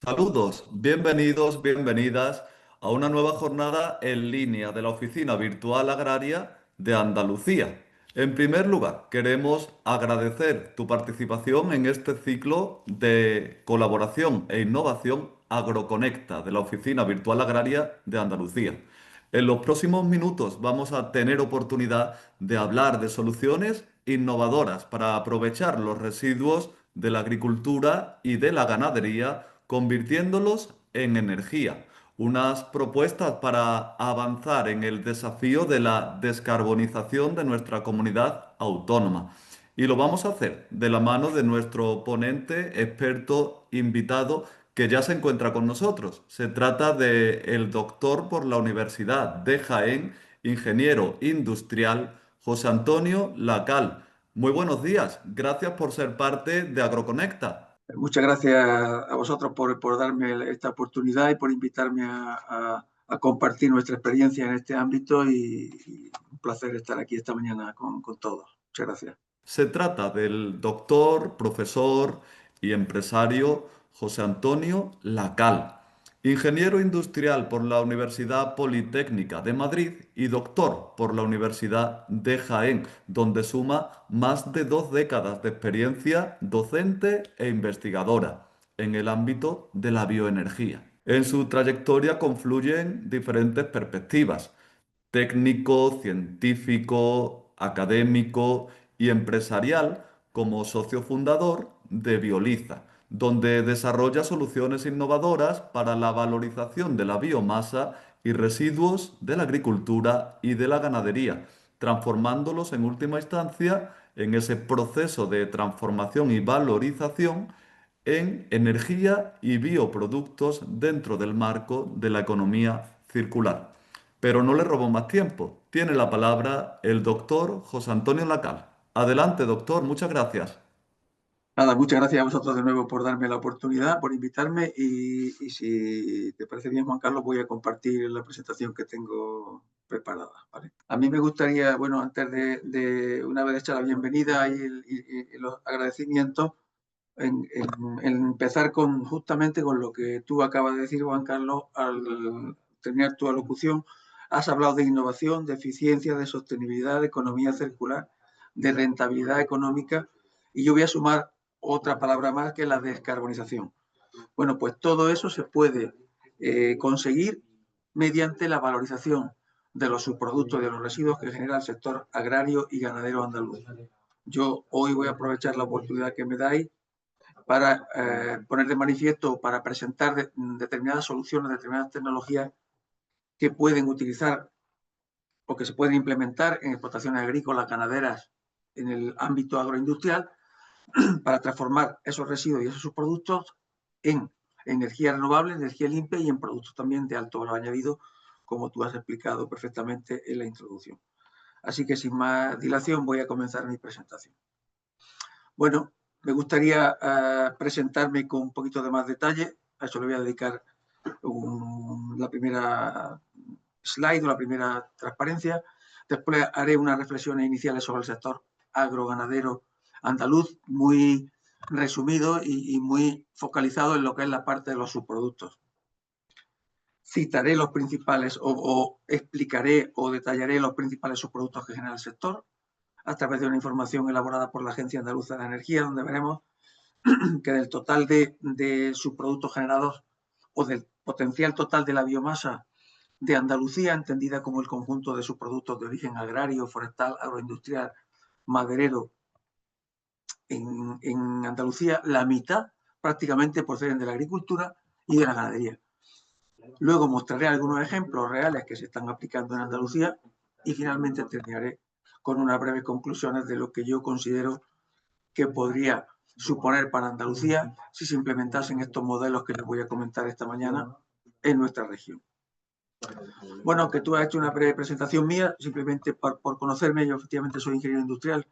Saludos, bienvenidos, bienvenidas a una nueva jornada en línea de la Oficina Virtual Agraria de Andalucía. En primer lugar, queremos agradecer tu participación en este ciclo de colaboración e innovación Agroconecta de la Oficina Virtual Agraria de Andalucía. En los próximos minutos vamos a tener oportunidad de hablar de soluciones innovadoras para aprovechar los residuos de la agricultura y de la ganadería, convirtiéndolos en energía. Unas propuestas para avanzar en el desafío de la descarbonización de nuestra comunidad autónoma. Y lo vamos a hacer de la mano de nuestro ponente, experto, invitado, que ya se encuentra con nosotros. Se trata de el doctor por la Universidad de Jaén, ingeniero industrial, José Antonio Lacal. Muy buenos días. Gracias por ser parte de Agroconecta. Muchas gracias a vosotros por darme esta oportunidad y por invitarme a compartir nuestra experiencia en este ámbito y un placer estar aquí esta mañana con todos. Muchas gracias. Se trata del doctor, profesor y empresario José Antonio Lacal, ingeniero industrial por la Universidad Politécnica de Madrid y doctor por la Universidad de Jaén, donde suma más de 2 décadas de experiencia docente e investigadora en el ámbito de la bioenergía. En su trayectoria confluyen diferentes perspectivas: técnico, científico, académico y empresarial, como socio fundador de Bioliza, donde desarrolla soluciones innovadoras para la valorización de la biomasa y residuos de la agricultura y de la ganadería, transformándolos en última instancia en ese proceso de transformación y valorización en energía y bioproductos dentro del marco de la economía circular. Pero no le robo más tiempo. Tiene la palabra el doctor José Antonio Lacal. Adelante, doctor, muchas gracias. Nada, muchas gracias a vosotros de nuevo por darme la oportunidad, por invitarme y si te parece bien, Juan Carlos, voy a compartir la presentación que tengo preparada, ¿vale? A mí me gustaría, bueno, antes de una vez hecha la bienvenida y los agradecimientos, en empezar justamente con lo que tú acabas de decir, Juan Carlos, al terminar tu alocución. Has hablado de innovación, de eficiencia, de sostenibilidad, de economía circular, de rentabilidad económica, y yo voy a sumar otra palabra más, que es la descarbonización. Bueno, pues todo eso se puede conseguir mediante la valorización de los subproductos y de los residuos que genera el sector agrario y ganadero andaluz. Yo hoy voy a aprovechar la oportunidad que me dais para poner de manifiesto, para presentar determinadas soluciones, determinadas tecnologías que pueden utilizar o que se pueden implementar en explotaciones agrícolas, ganaderas, en el ámbito agroindustrial, para transformar esos residuos y esos subproductos en energía renovable, energía limpia y en productos también de alto valor añadido, como tú has explicado perfectamente en la introducción. Así que sin más dilación voy a comenzar mi presentación. Bueno, me gustaría presentarme con un poquito de más detalle. A eso le voy a dedicar la primera slide o la primera transparencia. Después haré unas reflexiones iniciales sobre el sector agroganadero andaluz, muy resumido y muy focalizado en lo que es la parte de los subproductos. Citaré los principales o explicaré o detallaré los principales subproductos que genera el sector a través de una información elaborada por la Agencia Andaluza de Energía, donde veremos que del total de subproductos generados o del potencial total de la biomasa de Andalucía, entendida como el conjunto de subproductos de origen agrario, forestal, agroindustrial, maderero, en Andalucía, la mitad prácticamente proceden de la agricultura y de la ganadería. Luego mostraré algunos ejemplos reales que se están aplicando en Andalucía y finalmente terminaré con unas breves conclusiones de lo que yo considero que podría suponer para Andalucía si se implementasen estos modelos que les voy a comentar esta mañana en nuestra región. Bueno, aunque tú has hecho una breve presentación mía, simplemente por conocerme, yo efectivamente soy ingeniero industrial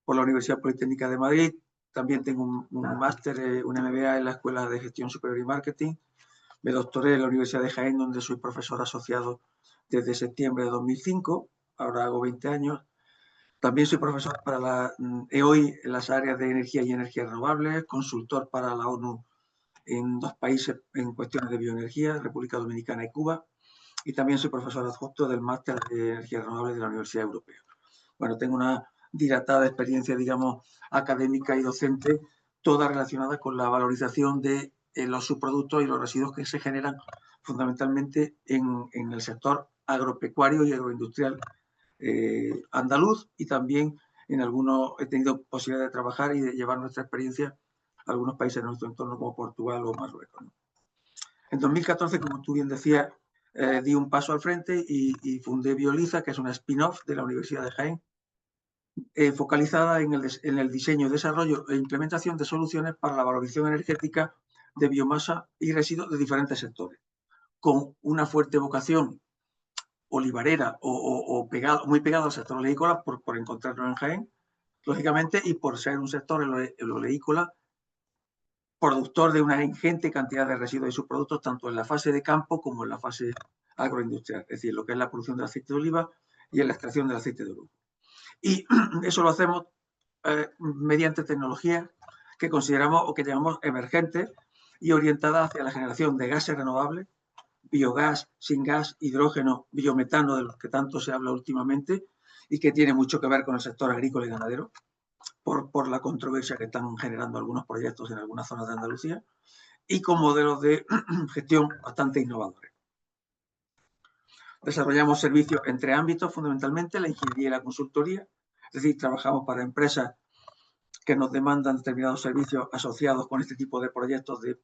por la Universidad Politécnica de Madrid. También tengo un máster, un MBA en la Escuela de Gestión Superior y Marketing. Me doctoré en la Universidad de Jaén, donde soy profesor asociado desde septiembre de 2005. Ahora hago 20 años. También soy profesor para la EOI en las áreas de energía y energías renovables, consultor para la ONU en 2 países en cuestiones de bioenergía, República Dominicana y Cuba, y también soy profesor adjunto del Máster de Energías Renovables de la Universidad Europea. Bueno, tengo una dilatada experiencia, digamos, académica y docente, toda relacionada con la valorización de los subproductos y los residuos que se generan fundamentalmente en el sector agropecuario y agroindustrial andaluz, y también en algunos he tenido posibilidad de trabajar y de llevar nuestra experiencia a algunos países de nuestro entorno como Portugal o Marruecos, ¿no? En 2014, como tú bien decías, di un paso al frente y fundé Bioliza, que es una spin-off de la Universidad de Jaén, focalizada en el diseño, desarrollo e implementación de soluciones para la valorización energética de biomasa y residuos de diferentes sectores, con una fuerte vocación olivarera o pegado, muy pegado al sector oleícola por encontrarlo en Jaén, lógicamente, y por ser un sector, el oleícola, productor de una ingente cantidad de residuos y subproductos, tanto en la fase de campo como en la fase agroindustrial, es decir, lo que es la producción del aceite de oliva y en la extracción del aceite de oliva. Y eso lo hacemos mediante tecnologías que consideramos o que llamamos emergentes y orientadas hacia la generación de gases renovables, biogás, syngas, hidrógeno, biometano, de los que tanto se habla últimamente y que tiene mucho que ver con el sector agrícola y ganadero, por la controversia que están generando algunos proyectos en algunas zonas de Andalucía, y con modelos de gestión bastante innovadores. Desarrollamos servicios entre ámbitos, fundamentalmente la ingeniería y la consultoría, es decir, trabajamos para empresas que nos demandan determinados servicios asociados con este tipo de proyectos de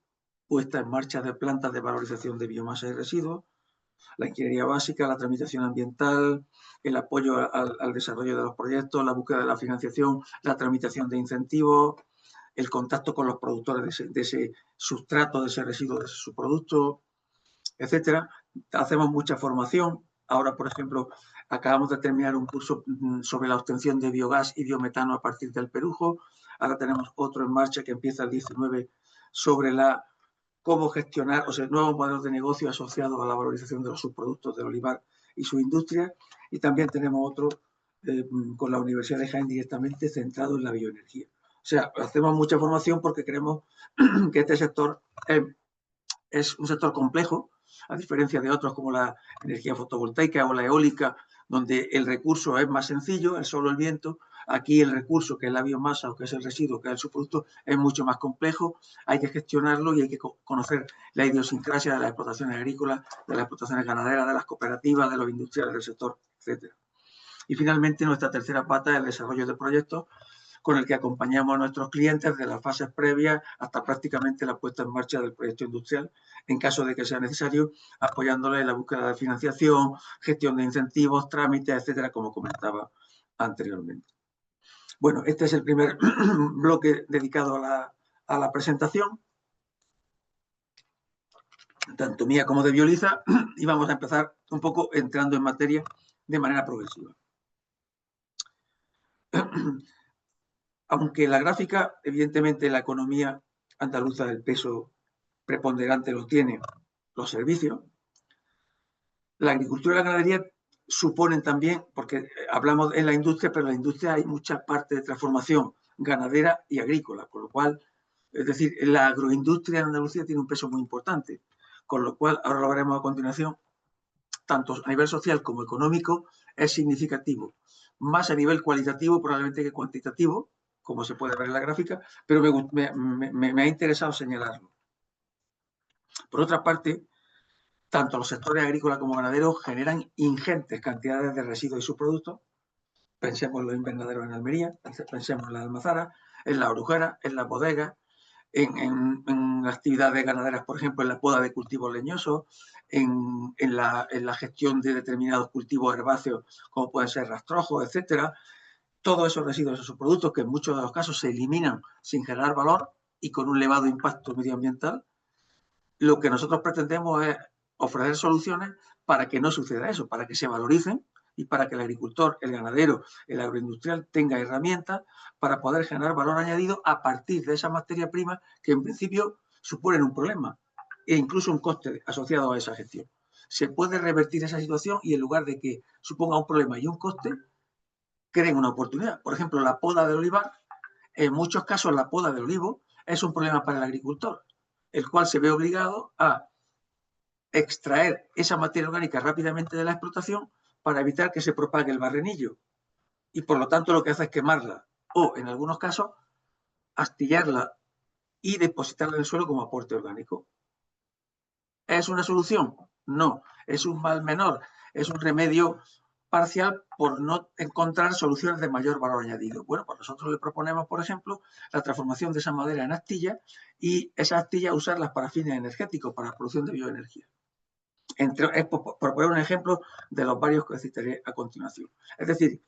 puesta en marcha de plantas de valorización de biomasa y residuos, la ingeniería básica, la tramitación ambiental, el apoyo al desarrollo de los proyectos, la búsqueda de la financiación, la tramitación de incentivos, el contacto con los productores de ese sustrato, de ese residuo, de ese subproducto, etcétera. Hacemos mucha formación. Ahora, por ejemplo, acabamos de terminar un curso sobre la obtención de biogás y biometano a partir del perujo. Ahora tenemos otro en marcha que empieza el 19 sobre cómo gestionar, o sea, nuevos modelos de negocio asociados a la valorización de los subproductos del olivar y su industria. Y también tenemos otro con la Universidad de Jaén directamente centrado en la bioenergía. O sea, hacemos mucha formación porque creemos que este sector es un sector complejo, a diferencia de otros como la energía fotovoltaica o la eólica, donde el recurso es más sencillo, es solo el viento. Aquí el recurso, que es la biomasa o que es el residuo, que es el subproducto, es mucho más complejo, hay que gestionarlo y hay que conocer la idiosincrasia de las explotaciones agrícolas, de las explotaciones ganaderas, de las cooperativas, de los industriales del sector, etc. Y finalmente, nuestra tercera pata es el desarrollo de proyectos con el que acompañamos a nuestros clientes de las fases previas hasta prácticamente la puesta en marcha del proyecto industrial, en caso de que sea necesario, apoyándoles en la búsqueda de financiación, gestión de incentivos, trámites, etcétera, como comentaba anteriormente. Bueno, este es el primer bloque dedicado a la presentación, tanto mía como de Bioliza, y vamos a empezar un poco entrando en materia de manera progresiva. Aunque la gráfica, evidentemente la economía andaluza, el peso preponderante lo tiene los servicios, la agricultura y la ganadería suponen también, porque hablamos en la industria, pero en la industria hay mucha parte de transformación ganadera y agrícola, con lo cual, es decir, la agroindustria en Andalucía tiene un peso muy importante, con lo cual, ahora lo veremos a continuación, tanto a nivel social como económico, es significativo. Más a nivel cualitativo probablemente que cuantitativo, como se puede ver en la gráfica, pero me ha interesado señalarlo. Por otra parte, tanto los sectores agrícolas como ganaderos generan ingentes cantidades de residuos y subproductos. Pensemos en los invernaderos en Almería, pensemos en las almazaras, en las orujeras, en las bodegas, en actividades ganaderas, por ejemplo, en la poda de cultivos leñosos, en la gestión de determinados cultivos herbáceos, como pueden ser rastrojos, etcétera. Todos esos residuos, esos subproductos que en muchos de los casos se eliminan sin generar valor y con un elevado impacto medioambiental, lo que nosotros pretendemos es ofrecer soluciones para que no suceda eso, para que se valoricen y para que el agricultor, el ganadero, el agroindustrial tenga herramientas para poder generar valor añadido a partir de esa materia prima que en principio suponen un problema e incluso un coste asociado a esa gestión. Se puede revertir esa situación y en lugar de que suponga un problema y un coste, creen una oportunidad. Por ejemplo, la poda del olivar, en muchos casos la poda del olivo es un problema para el agricultor, el cual se ve obligado a extraer esa materia orgánica rápidamente de la explotación para evitar que se propague el barrenillo. Y por lo tanto lo que hace es quemarla o, en algunos casos, astillarla y depositarla en el suelo como aporte orgánico. ¿Es una solución? No. ¿Es un mal menor? Es un remedio parcial por no encontrar soluciones de mayor valor añadido. Bueno, pues nosotros le proponemos, por ejemplo, la transformación de esa madera en astilla y esas astillas usarlas para fines energéticos, para la producción de bioenergía. Es por poner un ejemplo de los varios que citaré a continuación. Es decir,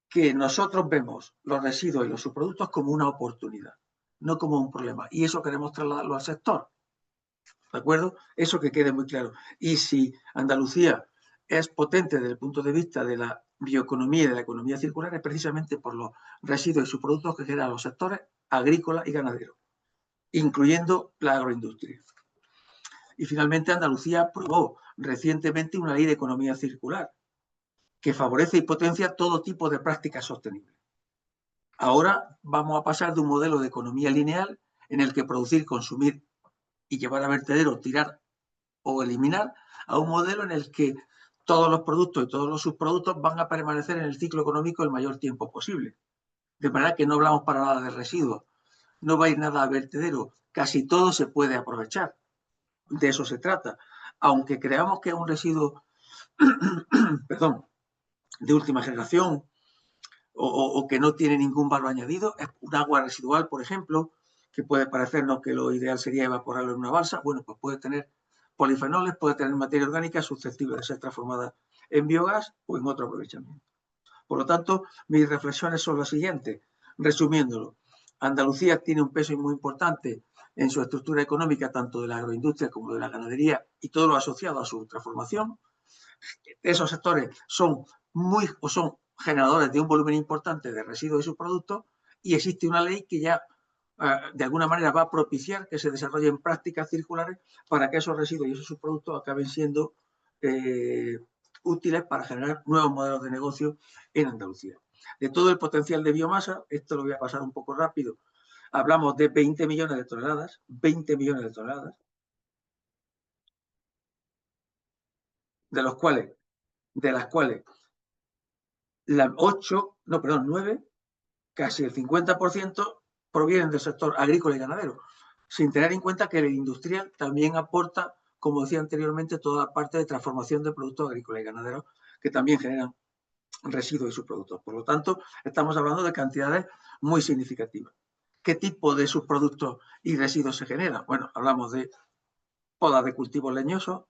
que nosotros vemos los residuos y los subproductos como una oportunidad, no como un problema. Y eso queremos trasladarlo al sector. ¿De acuerdo? Eso que quede muy claro. Y si Andalucía es potente desde el punto de vista de la bioeconomía y de la economía circular, es precisamente por los residuos y subproductos que generan los sectores agrícola y ganadero, incluyendo la agroindustria. Y finalmente Andalucía aprobó recientemente una ley de economía circular que favorece y potencia todo tipo de prácticas sostenibles. Ahora vamos a pasar de un modelo de economía lineal en el que producir, consumir y llevar a vertedero, tirar o eliminar, a un modelo en el que todos los productos y todos los subproductos van a permanecer en el ciclo económico el mayor tiempo posible. De manera que no hablamos para nada de residuos, no va a ir nada a vertedero, casi todo se puede aprovechar. De eso se trata. Aunque creamos que es un residuo perdón, de última generación o que no tiene ningún valor añadido, es un agua residual, por ejemplo, que puede parecernos que lo ideal sería evaporarlo en una balsa, bueno, pues puede tener polifenoles, puede tener materia orgánica susceptible de ser transformada en biogás o en otro aprovechamiento. Por lo tanto, mis reflexiones son las siguientes. Resumiéndolo, Andalucía tiene un peso muy importante en su estructura económica, tanto de la agroindustria como de la ganadería y todo lo asociado a su transformación. Esos sectores son generadores de un volumen importante de residuos y subproductos y existe una ley que ya de alguna manera va a propiciar que se desarrollen prácticas circulares para que esos residuos y esos subproductos acaben siendo útiles para generar nuevos modelos de negocio en Andalucía. De todo el potencial de biomasa, esto lo voy a pasar un poco rápido, hablamos de 20 millones de toneladas, 20 millones de toneladas, de las cuales 9, casi el 50% provienen del sector agrícola y ganadero, sin tener en cuenta que el industrial también aporta, como decía anteriormente, toda la parte de transformación de productos agrícolas y ganaderos que también generan residuos y subproductos. Por lo tanto, estamos hablando de cantidades muy significativas. ¿Qué tipo de subproductos y residuos se generan? Bueno, hablamos de podas de cultivos leñosos,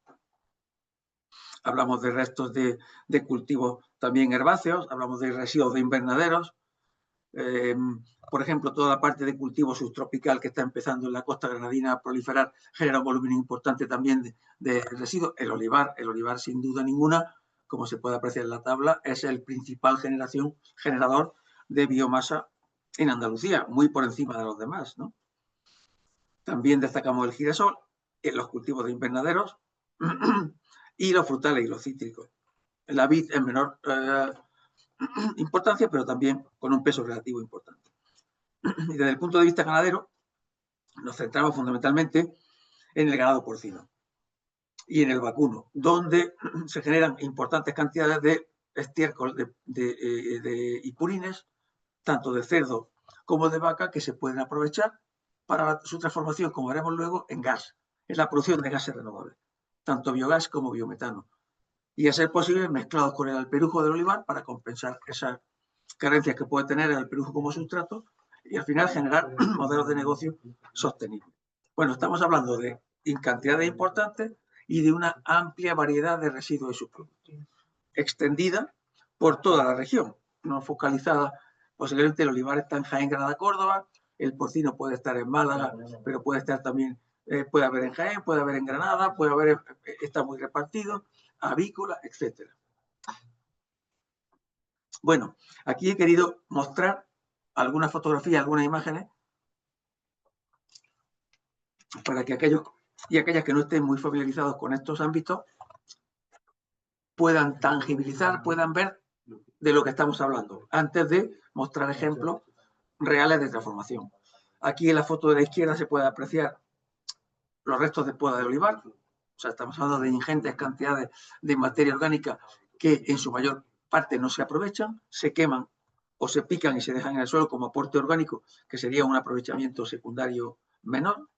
hablamos de restos de cultivos también herbáceos, hablamos de residuos de invernaderos, por ejemplo, toda la parte de cultivo subtropical que está empezando en la costa granadina a proliferar genera un volumen importante también de residuos. El olivar sin duda ninguna, como se puede apreciar en la tabla, es el principal generador de biomasa en Andalucía, muy por encima de los demás, ¿no? También destacamos el girasol, en los cultivos de invernaderos y los frutales y los cítricos. La vid en menor importancia, pero también con un peso relativo importante. Y desde el punto de vista ganadero, nos centramos fundamentalmente en el ganado porcino y en el vacuno, donde se generan importantes cantidades de estiércol y purines, tanto de cerdo como de vaca, que se pueden aprovechar para su transformación, como veremos luego, en gas, en la producción de gases renovables, tanto biogás como biometano. Y a ser posible, mezclados con el alperujo del olivar para compensar esas carencias que puede tener el alperujo como sustrato y al final generar modelos de negocio sostenibles. Bueno, estamos hablando de cantidades importantes y de una amplia variedad de residuos y subproductos, extendida por toda la región, no focalizada. Posiblemente el olivar está en Jaén, Granada, Córdoba, el porcino puede estar en Málaga, pero puede estar también, puede haber en Jaén, puede haber en Granada, puede haber, está muy repartido, avícola, etcétera. Bueno, aquí he querido mostrar algunas fotografías, algunas imágenes, para que aquellos y aquellas que no estén muy familiarizados con estos ámbitos puedan tangibilizar, puedan ver de lo que estamos hablando, antes de mostrar ejemplos reales de transformación. Aquí en la foto de la izquierda se puede apreciar los restos de poda de olivar. O sea, estamos hablando de ingentes cantidades de materia orgánica que en su mayor parte no se aprovechan, se queman o se pican y se dejan en el suelo como aporte orgánico, que sería un aprovechamiento secundario menor.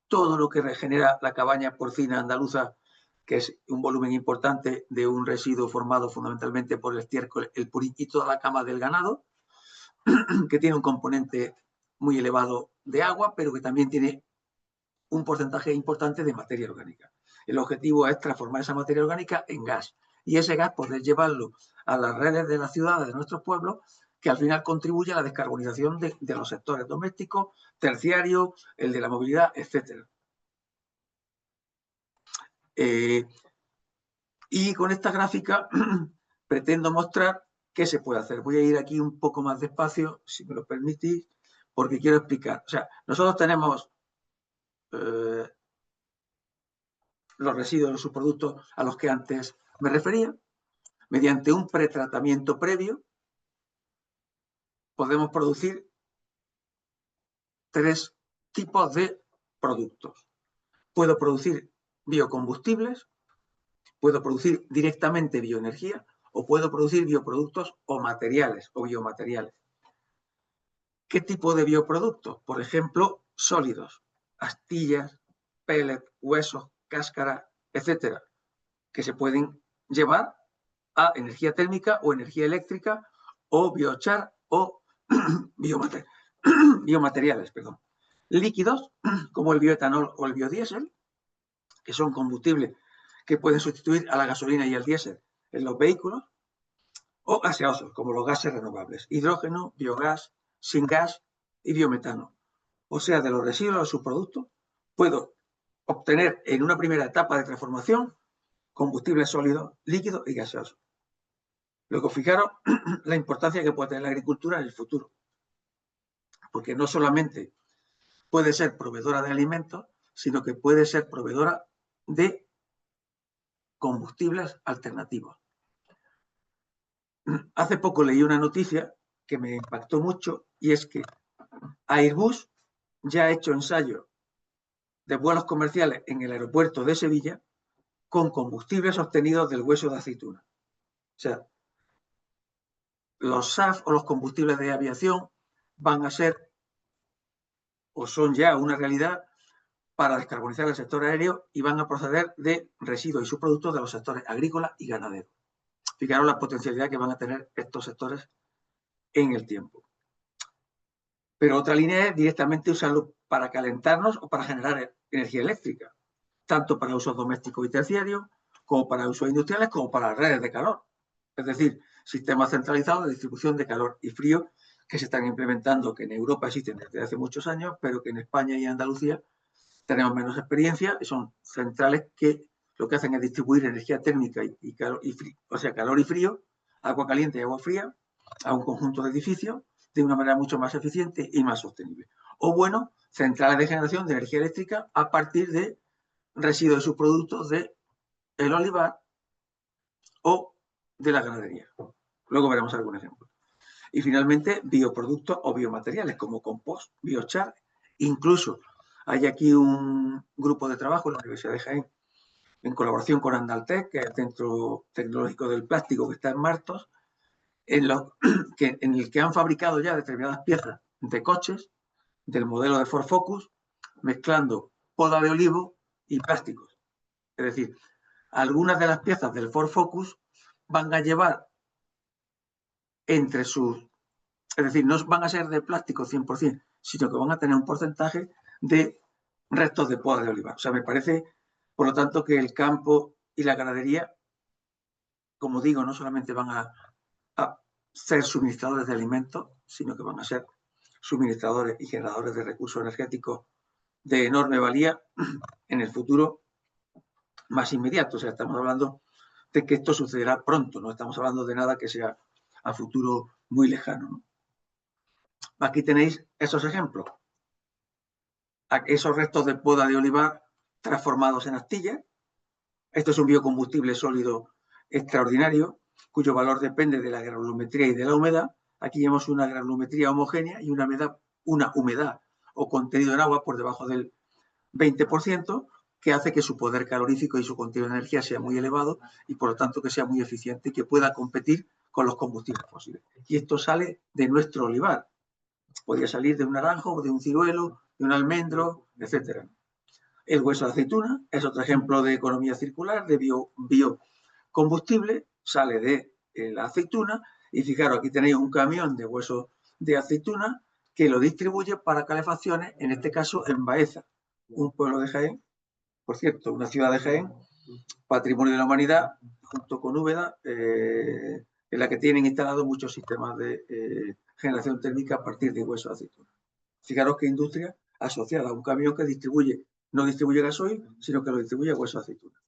Todo lo que regenera la cabaña porcina andaluza, que es un volumen importante de un residuo formado fundamentalmente por el estiércol, el purín y toda la cama del ganado, que tiene un componente muy elevado de agua, pero que también tiene un porcentaje importante de materia orgánica. El objetivo es transformar esa materia orgánica en gas y ese gas poder llevarlo a las redes de las ciudades de nuestros pueblos, que al final contribuye a la descarbonización de los sectores domésticos, terciarios, el de la movilidad, etc. Y con esta gráfica pretendo mostrar qué se puede hacer. Voy a ir aquí un poco más despacio, si me lo permitís, porque quiero explicar. O sea, nosotros tenemos los residuos de los subproductos a los que antes me refería. Mediante un pretratamiento previo, podemos producir tres tipos de productos. Puedo producir biocombustibles, puedo producir directamente bioenergía o puedo producir bioproductos o materiales o biomateriales. ¿Qué tipo de bioproductos? Por ejemplo, sólidos, astillas, pellets, huesos, cáscara, etcétera, que se pueden llevar a energía térmica o energía eléctrica o biochar o biomateriales, perdón. Líquidos, como el bioetanol o el biodiesel, que son combustibles que pueden sustituir a la gasolina y el diésel en los vehículos, o gaseosos, como los gases renovables, hidrógeno, biogás, syngas y biometano. O sea, de los residuos de sus productos, puedo obtener en una primera etapa de transformación combustibles sólidos, líquidos y gaseosos. Luego, fijaros la importancia que puede tener la agricultura en el futuro, porque no solamente puede ser proveedora de alimentos, sino que puede ser proveedora de combustibles alternativos. Hace poco leí una noticia que me impactó mucho y es que Airbus ya ha hecho ensayos de vuelos comerciales en el aeropuerto de Sevilla con combustibles obtenidos del hueso de aceituna. O sea, los SAF o los combustibles de aviación van a ser o son ya una realidad para descarbonizar el sector aéreo y van a proceder de residuos y subproductos de los sectores agrícola y ganadero. Fijaros la potencialidad que van a tener estos sectores en el tiempo. Pero otra línea es directamente usarlo para calentarnos o para generar energía eléctrica, tanto para usos domésticos y terciarios, como para usos industriales, como para redes de calor. Es decir, sistemas centralizados de distribución de calor y frío que se están implementando, que en Europa existen desde hace muchos años, pero que en España y Andalucía tenemos menos experiencia, y son centrales que lo que hacen es distribuir energía térmica y calor y frío, o sea, calor y frío, agua caliente y agua fría, a un conjunto de edificios de una manera mucho más eficiente y más sostenible. O bueno, centrales de generación de energía eléctrica a partir de residuos de subproductos del olivar o de la ganadería. Luego veremos algún ejemplo. Y finalmente, bioproductos o biomateriales como compost, biochar. Incluso hay aquí un grupo de trabajo en la Universidad de Jaén, en colaboración con Andaltec, que es el Centro Tecnológico del Plástico que está en Martos, en el que han fabricado ya determinadas piezas de coches del modelo de Ford Focus, mezclando poda de olivo y plásticos. Es decir, algunas de las piezas del Ford Focus van a llevar entre sus... Es decir, no van a ser de plástico 100%, sino que van a tener un porcentaje de restos de poda de olivar. O sea, me parece, por lo tanto, que el campo y la ganadería, como digo, no solamente van a ser suministradores de alimentos, sino que van a ser suministradores y generadores de recursos energéticos de enorme valía en el futuro más inmediato. O sea, estamos hablando de que esto sucederá pronto, no estamos hablando de nada que sea a futuro muy lejano, ¿no? Aquí tenéis esos ejemplos. Esos restos de poda de olivar transformados en astillas. Esto es un biocombustible sólido extraordinario, cuyo valor depende de la granulometría y de la humedad. Aquí tenemos una granulometría homogénea y una humedad o contenido en agua por debajo del 20%, que hace que su poder calorífico y su contenido de energía sea muy elevado y por lo tanto que sea muy eficiente y que pueda competir con los combustibles fósiles. Y esto sale de nuestro olivar. Podría salir de un naranjo, de un ciruelo, de un almendro, etcétera. El hueso de aceituna es otro ejemplo de economía circular, de biocombustible, sale de la aceituna y fijaros, aquí tenéis un camión de hueso de aceituna que lo distribuye para calefacciones, en este caso en Baeza, un pueblo de Jaén, por cierto, una ciudad de Jaén, patrimonio de la humanidad, junto con Úbeda, en la que tienen instalados muchos sistemas de generación térmica a partir de hueso de aceituna. Fijaros qué industria asociada a un camión que no distribuye gasoil, sino que lo distribuye hueso de aceituna.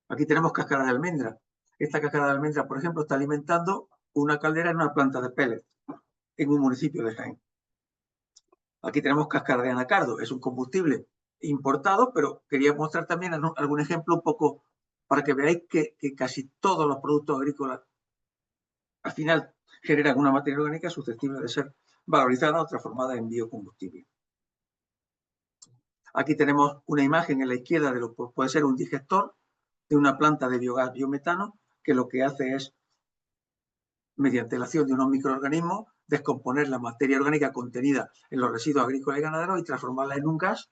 Aquí tenemos cáscara de almendra. Esta cáscara de almendra, por ejemplo, está alimentando una caldera en una planta de pellets en un municipio de Jaén. Aquí tenemos cáscara de anacardo, es un combustible importado, pero quería mostrar también algún ejemplo un poco para que veáis que casi todos los productos agrícolas al final generan una materia orgánica susceptible de ser valorizada o transformada en biocombustible. Aquí tenemos una imagen en la izquierda de lo que puede ser un digestor de una planta de biogás biometano que lo que hace es, mediante la acción de unos microorganismos, descomponer la materia orgánica contenida en los residuos agrícolas y ganaderos y transformarla en un gas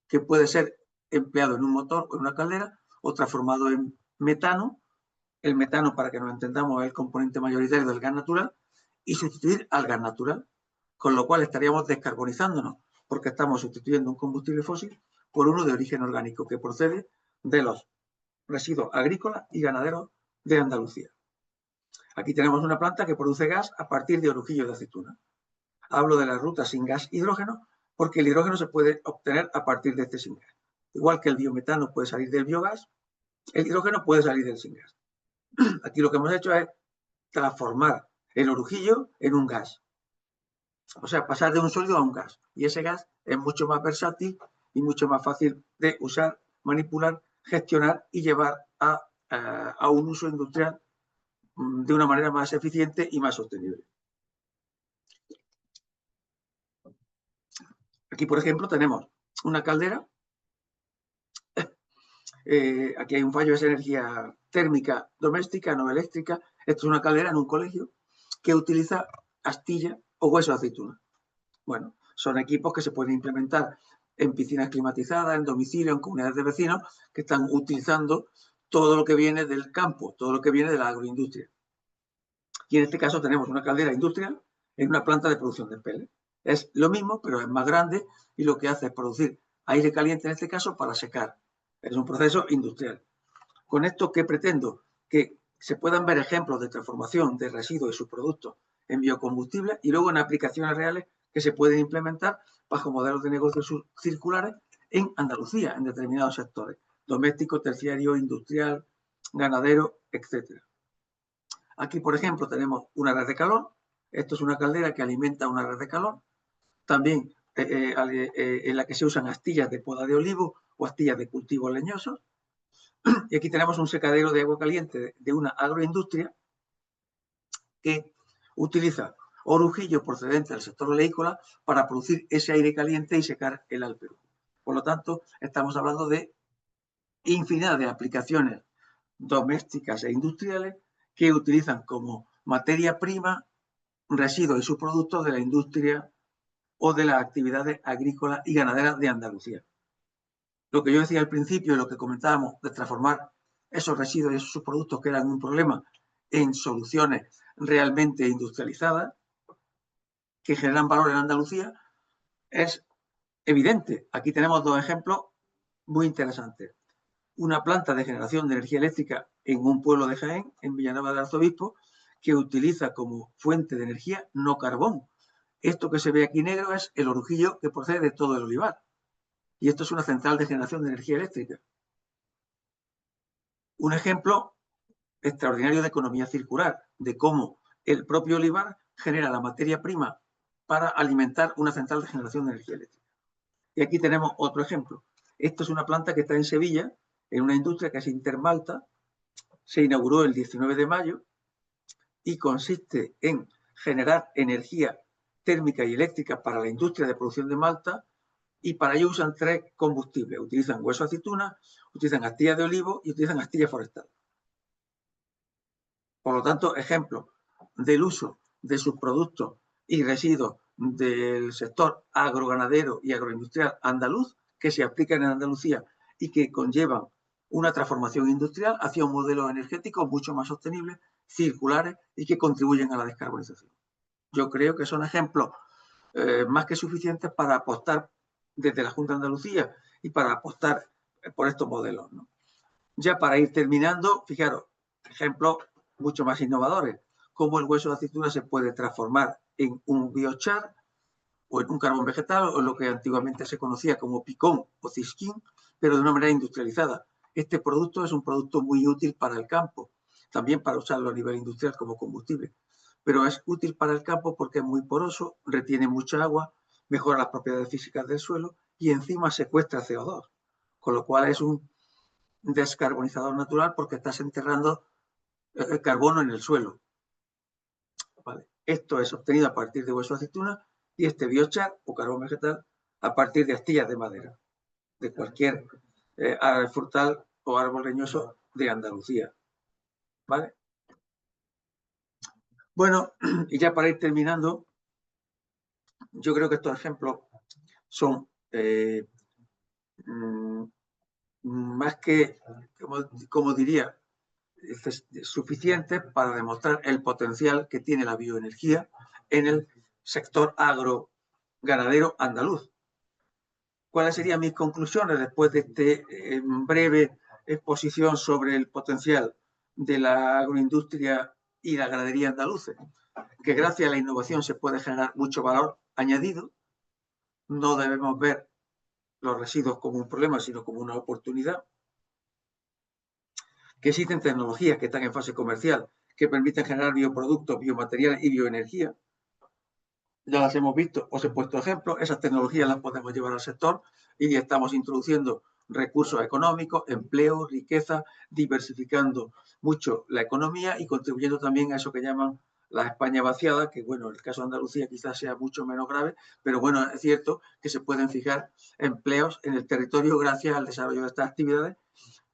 que puede ser empleado en un motor o en una caldera o transformado en metano. El metano, para que nos entendamos, es el componente mayoritario del gas natural y sustituir al gas natural, con lo cual estaríamos descarbonizándonos porque estamos sustituyendo un combustible fósil por uno de origen orgánico que procede de los residuos agrícolas y ganaderos de Andalucía. Aquí tenemos una planta que produce gas a partir de orujillos de aceituna. Hablo de la ruta sin gas hidrógeno porque el hidrógeno se puede obtener a partir de este sin gas. Igual que el biometano puede salir del biogás, el hidrógeno puede salir del sin gas. Aquí lo que hemos hecho es transformar el orujillo en un gas. O sea, pasar de un sólido a un gas. Y ese gas es mucho más versátil y mucho más fácil de usar, manipular, gestionar y llevar a un uso industrial de una manera más eficiente y más sostenible. Aquí, por ejemplo, tenemos una caldera. Aquí hay un fallo, es energía térmica doméstica, no eléctrica. Esto es una caldera en un colegio que utiliza astilla o hueso de aceituna. Bueno, son equipos que se pueden implementar en piscinas climatizadas, en domicilio, en comunidades de vecinos que están utilizando todo lo que viene del campo, todo lo que viene de la agroindustria. Y en este caso tenemos una caldera industrial en una planta de producción de pellets. Es lo mismo, pero es más grande y lo que hace es producir aire caliente en este caso para secar. Es un proceso industrial. Con esto, ¿qué pretendo? Que se puedan ver ejemplos de transformación de residuos y sus productos en biocombustibles y luego en aplicaciones reales que se pueden implementar bajo modelos de negocios circulares en Andalucía, en determinados sectores, doméstico, terciario, industrial, ganadero, etc. Aquí, por ejemplo, tenemos una red de calor. Esto es una caldera que alimenta una red de calor. También en la que se usan astillas de poda de olivo o astillas de cultivos leñosos. Y aquí tenemos un secadero de agua caliente de una agroindustria que utiliza orujillo procedente del sector oleícola para producir ese aire caliente y secar el alpero. Por lo tanto, estamos hablando de infinidad de aplicaciones domésticas e industriales que utilizan como materia prima residuos y subproductos de la industria o de las actividades agrícolas y ganaderas de Andalucía. Lo que yo decía al principio y lo que comentábamos de transformar esos residuos y esos subproductos que eran un problema en soluciones realmente industrializadas que generan valor en Andalucía es evidente. Aquí tenemos dos ejemplos muy interesantes. Una planta de generación de energía eléctrica en un pueblo de Jaén, en Villanueva del Arzobispo, que utiliza como fuente de energía no carbón. Esto que se ve aquí negro es el orujillo que procede de todo el olivar. Y esto es una central de generación de energía eléctrica. Un ejemplo extraordinario de economía circular, de cómo el propio olivar genera la materia prima para alimentar una central de generación de energía eléctrica. Y aquí tenemos otro ejemplo. Esto es una planta que está en Sevilla, en una industria que es Intermalta, se inauguró el 19 de mayo y consiste en generar energía térmica y eléctrica para la industria de producción de malta y para ello usan tres combustibles. Utilizan hueso de aceituna, utilizan astillas de olivo y utilizan astilla forestal. Por lo tanto, ejemplo del uso de sus productos y residuos del sector agroganadero y agroindustrial andaluz que se aplican en Andalucía y que conllevan una transformación industrial hacia un modelo energético mucho más sostenible, circulares y que contribuyen a la descarbonización. Yo creo que son ejemplos más que suficientes para apostar desde la Junta de Andalucía y para apostar por estos modelos, ¿no? Ya para ir terminando, fijaros, ejemplos mucho más innovadores, cómo el hueso de aceituna se puede transformar en un biochar o en un carbón vegetal o en lo que antiguamente se conocía como picón o cisquín, pero de una manera industrializada. Este producto es un producto muy útil para el campo, también para usarlo a nivel industrial como combustible, pero es útil para el campo porque es muy poroso, retiene mucha agua, mejora las propiedades físicas del suelo y encima secuestra CO2, con lo cual es un descarbonizador natural porque estás enterrando el carbono en el suelo. ¿Vale? Esto es obtenido a partir de hueso de aceituna y este biochar o carbón vegetal a partir de astillas de madera, de cualquier árbol frutal o árbol leñoso de Andalucía. ¿Vale? Bueno, y ya para ir terminando, yo creo que estos ejemplos son más que, como diría, suficientes para demostrar el potencial que tiene la bioenergía en el sector agroganadero andaluz. ¿Cuáles serían mis conclusiones después de esta breve exposición sobre el potencial de la agroindustria y la ganadería andaluza? Que gracias a la innovación se puede generar mucho valor añadido. No debemos ver los residuos como un problema, sino como una oportunidad. Que existen tecnologías que están en fase comercial que permiten generar bioproductos, biomateriales y bioenergía. Ya las hemos visto, os he puesto ejemplos, esas tecnologías las podemos llevar al sector y estamos introduciendo recursos económicos, empleo, riqueza, diversificando mucho la economía y contribuyendo también a eso que llaman la España vaciada, que bueno, en el caso de Andalucía quizás sea mucho menos grave, pero bueno, es cierto que se pueden fijar empleos en el territorio gracias al desarrollo de estas actividades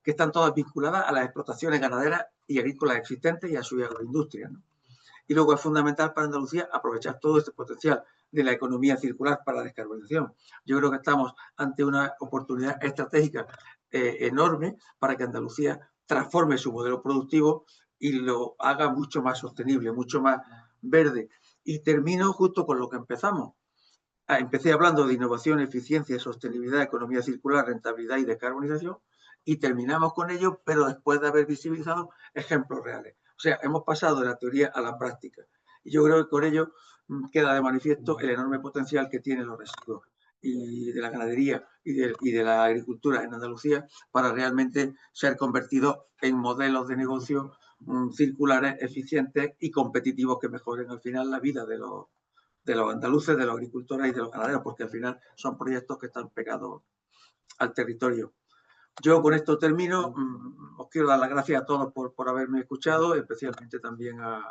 que están todas vinculadas a las explotaciones ganaderas y agrícolas existentes y a su agroindustria, ¿no? Y luego es fundamental para Andalucía aprovechar todo este potencial de la economía circular para la descarbonización. Yo creo que estamos ante una oportunidad estratégica enorme para que Andalucía transforme su modelo productivo y lo haga mucho más sostenible, mucho más verde. Y termino justo con lo que empezamos. Empecé hablando de innovación, eficiencia, sostenibilidad, economía circular, rentabilidad y descarbonización y terminamos con ello, pero después de haber visibilizado ejemplos reales. O sea, hemos pasado de la teoría a la práctica. Y yo creo que con ello queda de manifiesto el enorme potencial que tienen los residuos y de la ganadería y de la agricultura en Andalucía para realmente ser convertidos en modelos de negocio circulares, eficientes y competitivos que mejoren al final la vida de los andaluces, de los agricultores y de los ganaderos, porque al final son proyectos que están pegados al territorio. Yo con esto termino. Os quiero dar las gracias a todos por haberme escuchado, especialmente también a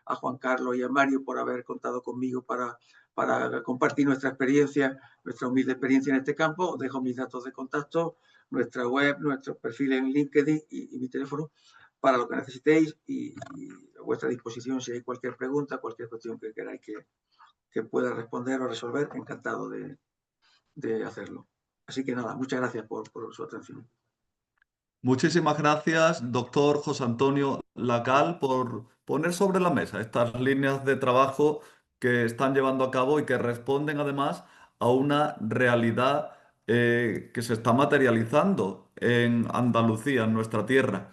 Juan Carlos y a Mario por haber contado conmigo para compartir nuestra experiencia, nuestra humilde experiencia en este campo. Os dejo mis datos de contacto, nuestra web, nuestro perfil en LinkedIn y mi teléfono para lo que necesitéis y a vuestra disposición si hay cualquier pregunta, cualquier cuestión que queráis que pueda responder o resolver, encantado de hacerlo. Así que nada, muchas gracias por su atención. Muchísimas gracias, doctor José Antonio Lacal, por poner sobre la mesa estas líneas de trabajo que están llevando a cabo y que responden además a una realidad que se está materializando en Andalucía, en nuestra tierra.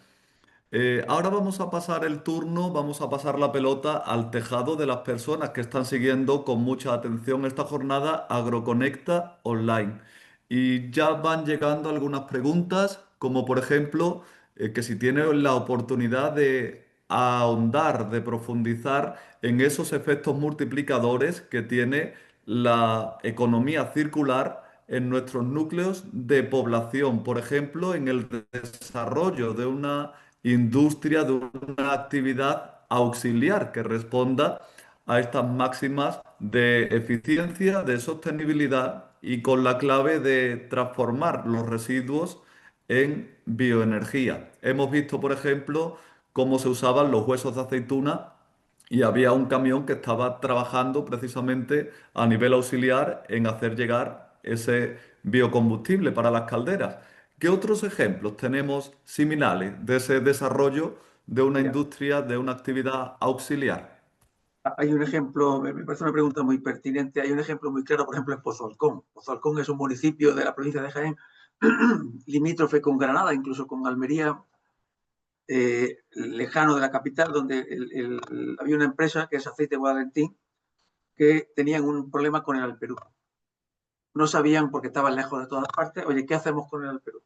Ahora vamos a pasar el turno, vamos a pasar la pelota al tejado de las personas que están siguiendo con mucha atención esta jornada Agroconecta Online. Y ya van llegando algunas preguntas, como por ejemplo, que si tiene la oportunidad de ahondar, de profundizar en esos efectos multiplicadores que tiene la economía circular en nuestros núcleos de población, por ejemplo, en el desarrollo de una industria, de una actividad auxiliar que responda a estas máximas de eficiencia, de sostenibilidad y con la clave de transformar los residuos en bioenergía. Hemos visto, por ejemplo, cómo se usaban los huesos de aceituna y había un camión que estaba trabajando precisamente a nivel auxiliar en hacer llegar ese biocombustible para las calderas. ¿Qué otros ejemplos tenemos similares de ese desarrollo de una Mira, industria, de una actividad auxiliar? hay un ejemplo, me parece una pregunta muy pertinente. Hay un ejemplo muy claro, por ejemplo, en Pozalcón. Pozalcón es un municipio de la provincia de Jaén, limítrofe con Granada, incluso con Almería, lejano de la capital, donde había una empresa que es Aceite Guadalentín, que tenían un problema con el Alperú. No sabían, porque estaban lejos de todas partes, oye, ¿qué hacemos con el Alperú?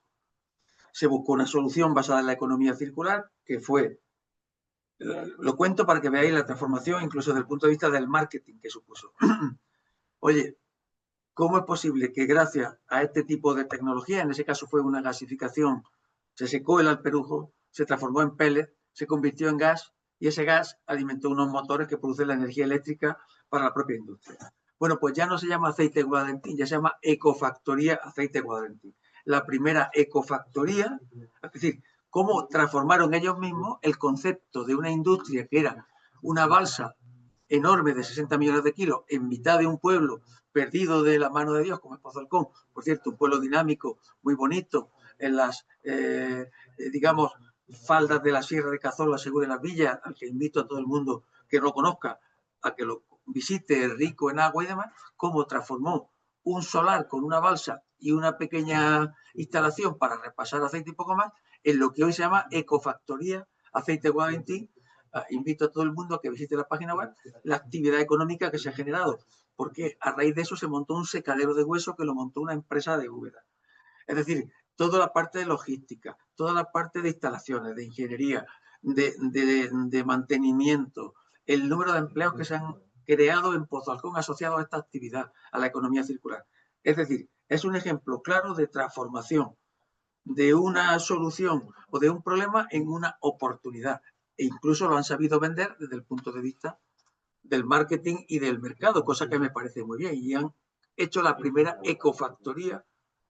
Se buscó una solución basada en la economía circular, que fue, lo cuento para que veáis la transformación, incluso desde el punto de vista del marketing que supuso. Oye, ¿cómo es posible que gracias a este tipo de tecnología, en ese caso fue una gasificación, se secó el alperujo, se transformó en pellet, se convirtió en gas y ese gas alimentó unos motores que producen la energía eléctrica para la propia industria? Bueno, pues ya no se llama aceite Guadalentín, ya se llama Ecofactoría Aceite Guadalentín. La primera ecofactoría, es decir, cómo transformaron ellos mismos el concepto de una industria que era una balsa enorme de 60 millones de kilos en mitad de un pueblo perdido de la mano de Dios, como es Pozalcón, por cierto, un pueblo dinámico, muy bonito, en las, digamos, faldas de la Sierra de Cazorla, según en las villas, al que invito a todo el mundo que lo conozca, a que lo visite, rico en agua y demás, cómo transformó un solar con una balsa y una pequeña instalación para repasar aceite y poco más, en lo que hoy se llama Ecofactoría Aceite Guaventín. Invito a todo el mundo a que visite la página web, la actividad económica que se ha generado, porque a raíz de eso se montó un secadero de hueso que lo montó una empresa de Úbeda. Es decir, toda la parte de logística, toda la parte de instalaciones, de ingeniería, de mantenimiento, el número de empleos que se han creado en Pozalcón asociados a esta actividad, a la economía circular. Es decir, es un ejemplo claro de transformación de una solución o de un problema en una oportunidad. E incluso lo han sabido vender desde el punto de vista del marketing y del mercado, cosa que me parece muy bien. Y han hecho la primera ecofactoría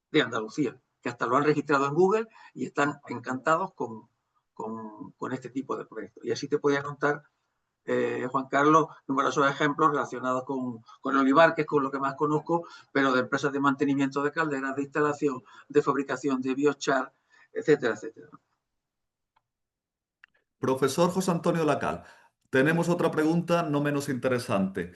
de Andalucía, que hasta lo han registrado en Google y están encantados con este tipo de proyectos. Y así te podía contar, Juan Carlos, numerosos ejemplos relacionados con el olivar, que es con lo que más conozco, pero de empresas de mantenimiento de calderas, de instalación, de fabricación de biochar, etcétera, etcétera. Profesor José Antonio Lacal, tenemos otra pregunta no menos interesante.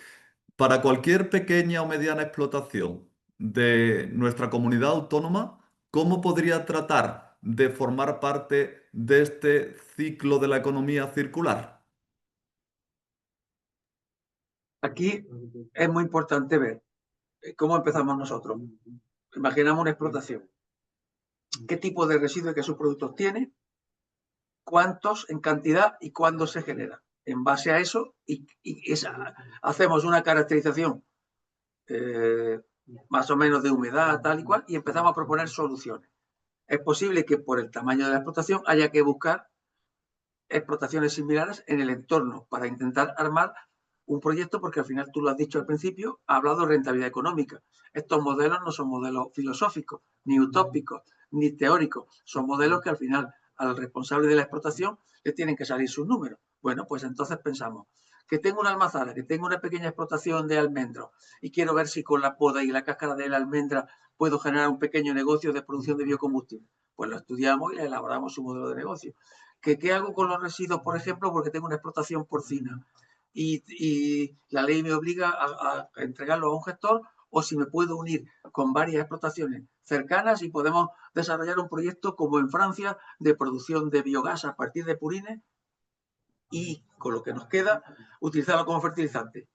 Para cualquier pequeña o mediana explotación de nuestra comunidad autónoma, ¿cómo podría tratar de formar parte de este ciclo de la economía circular? Aquí es muy importante ver cómo empezamos nosotros. Imaginamos una explotación. ¿Qué tipo de residuos y qué subproductos tiene? ¿Cuántos en cantidad y cuándo se genera? En base a eso, hacemos una caracterización eh, más o menos de humedad, tal y cual, y empezamos a proponer soluciones. Es posible que por el tamaño de la explotación haya que buscar explotaciones similares en el entorno para intentar armar un proyecto, porque al final tú lo has dicho al principio, ha hablado de rentabilidad económica. Estos modelos no son modelos filosóficos, ni utópicos, ni teóricos, son modelos que al final al responsable de la explotación le tienen que salir sus números. Bueno, pues entonces pensamos que tengo una almazara, que tengo una pequeña explotación de almendros y quiero ver si con la poda y la cáscara de la almendra puedo generar un pequeño negocio de producción de biocombustible. Pues lo estudiamos y le elaboramos un modelo de negocio. ¿Qué hago con los residuos, por ejemplo, porque tengo una explotación porcina? Y la ley me obliga a entregarlo a un gestor, o si me puedo unir con varias explotaciones cercanas y podemos desarrollar un proyecto como en Francia de producción de biogás a partir de purines y con lo que nos queda utilizarlo como fertilizante.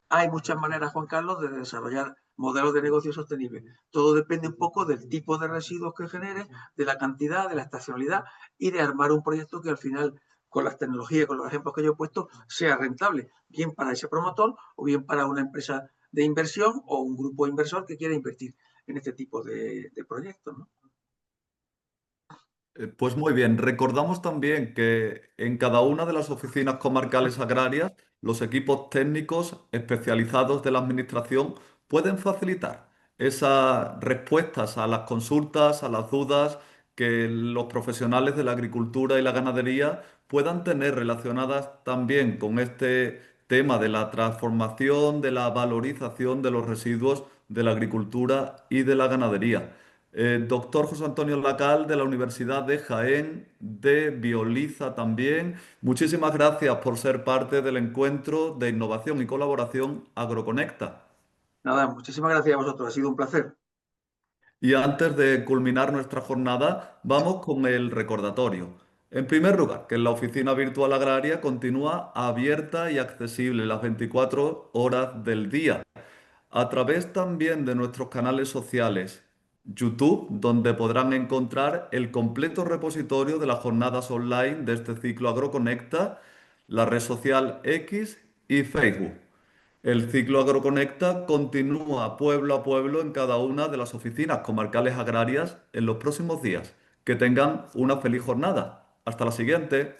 Hay muchas maneras, Juan Carlos, de desarrollar modelos de negocio sostenibles. Todo depende un poco del tipo de residuos que genere, de la cantidad, de la estacionalidad y de armar un proyecto que al final, con las tecnologías, con los ejemplos que yo he puesto, sea rentable, bien para ese promotor o bien para una empresa de inversión o un grupo inversor que quiera invertir en este tipo de proyectos, ¿no? Pues muy bien, recordamos también que en cada una de las oficinas comarcales agrarias, los equipos técnicos especializados de la administración pueden facilitar esas respuestas a las consultas, a las dudas que los profesionales de la agricultura y la ganadería puedan tener relacionadas también con este tema de la transformación, de la valorización de los residuos de la agricultura y de la ganadería. Doctor José Antonio Lacal de la Universidad de Jaén, de Bioliza también. Muchísimas gracias por ser parte del encuentro de innovación y colaboración Agroconecta. Nada, muchísimas gracias a vosotros, ha sido un placer. Y antes de culminar nuestra jornada, vamos con el recordatorio. En primer lugar, que la oficina virtual agraria continúa abierta y accesible las 24 horas del día, a través también de nuestros canales sociales, YouTube, donde podrán encontrar el completo repositorio de las jornadas online de este ciclo Agroconecta, la red social X y Facebook. El ciclo Agroconecta continúa pueblo a pueblo en cada una de las oficinas comarcales agrarias en los próximos días. Que tengan una feliz jornada. Hasta la siguiente.